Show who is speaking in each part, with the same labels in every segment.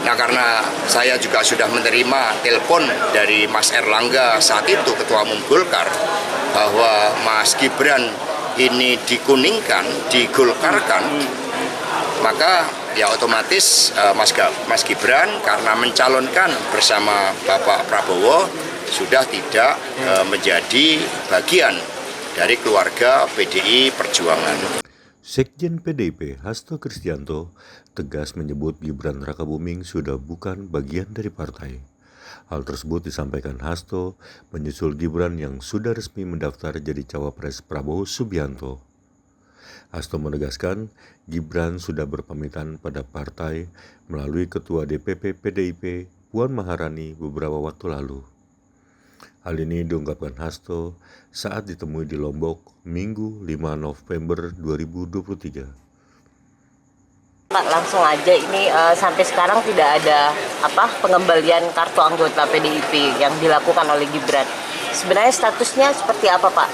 Speaker 1: Nah, karena saya juga sudah menerima telepon dari Mas Erlangga saat itu Ketua Umum Golkar bahwa Mas Gibran ini dikuningkan, digolkarkan, maka ya otomatis Mas Gibran karena mencalonkan bersama Bapak Prabowo sudah tidak menjadi bagian dari keluarga PDI Perjuangan.
Speaker 2: Sekjen PDIP Hasto Kristianto tegas menyebut Gibran Rakabuming sudah bukan bagian dari partai. Hal tersebut disampaikan Hasto menyusul Gibran yang sudah resmi mendaftar jadi cawapres Prabowo Subianto. Hasto menegaskan Gibran sudah berpamitan pada partai melalui Ketua DPP PDIP Puan Maharani beberapa waktu lalu. Hal ini diungkapkan Hasto saat ditemui di Lombok Minggu 5 November 2023.
Speaker 3: Pak, langsung aja ini sampai sekarang tidak ada pengembalian kartu anggota PDIP yang dilakukan oleh Gibran. Sebenarnya statusnya seperti apa, Pak?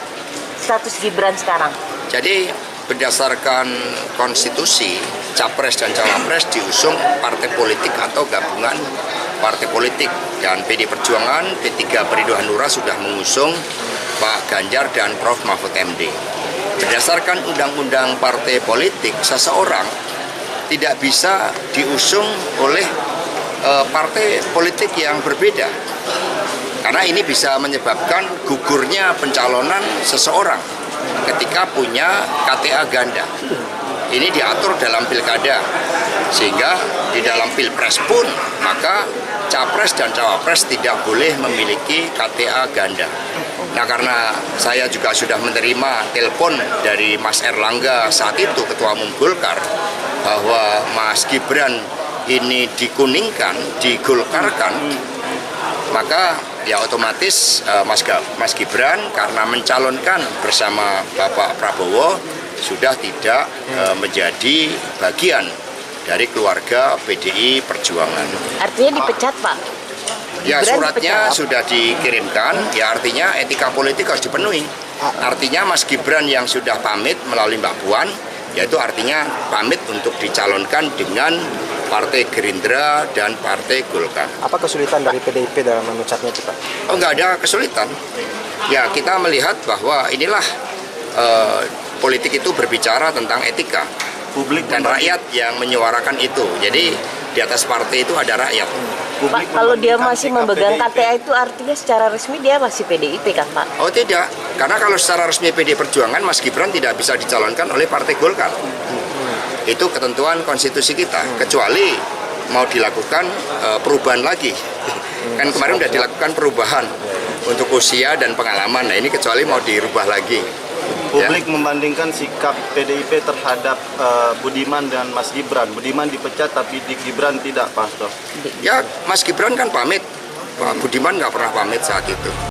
Speaker 3: Status Gibran sekarang?
Speaker 1: Jadi berdasarkan konstitusi, capres dan cawapres diusung partai politik atau gabungan partai politik, dan PD Perjuangan, P3 Perindo Hanura sudah mengusung Pak Ganjar dan Prof Mahfud MD. Berdasarkan undang-undang partai politik, seseorang tidak bisa diusung oleh partai politik yang berbeda, karena ini bisa menyebabkan gugurnya pencalonan seseorang ketika punya KTA ganda. Ini diatur dalam pilkada, sehingga di dalam pilpres pun maka capres dan cawapres tidak boleh memiliki KTA ganda. Nah, karena saya juga sudah menerima telepon dari Mas Erlangga saat itu Ketua Umum Golkar bahwa Mas Gibran ini dikuningkan, digolkarkan, maka ya otomatis Mas Gibran karena mencalonkan bersama Bapak Prabowo sudah tidak menjadi bagian dari keluarga PDI Perjuangan.
Speaker 3: Artinya dipecat, Pak?
Speaker 1: Ya,
Speaker 3: Gibran
Speaker 1: suratnya
Speaker 3: dipecat.
Speaker 1: sudah dikirimkan, ya artinya etika politik harus dipenuhi. Artinya Mas Gibran yang sudah pamit melalui Mbak Puan, yaitu artinya pamit untuk dicalonkan dengan Partai Gerindra dan Partai Golkar.
Speaker 4: Apa kesulitan dari PDIP dalam memecatnya itu, Pak?
Speaker 1: Oh, nggak ada kesulitan. Ya, kita melihat bahwa inilah politik itu berbicara tentang etika. Publik dan rakyat yang menyuarakan itu. Jadi di atas partai itu ada rakyat.
Speaker 3: Pak, kalau dia masih memegang KTA itu artinya secara resmi dia masih PDIP kan, Pak?
Speaker 1: Oh tidak, karena kalau secara resmi PD Perjuangan, Mas Gibran tidak bisa dicalonkan oleh Partai Golkar. Itu ketentuan konstitusi kita, kecuali mau dilakukan perubahan lagi. Kan kemarin sudah dilakukan perubahan untuk usia dan pengalaman, nah ini kecuali mau dirubah lagi.
Speaker 5: Publik membandingkan sikap PDIP terhadap Budiman dan Mas Gibran. Budiman dipecat tapi Gibran tidak, Pak Hasto.
Speaker 1: Ya, Mas Gibran kan pamit, Pak Budiman nggak pernah pamit saat itu.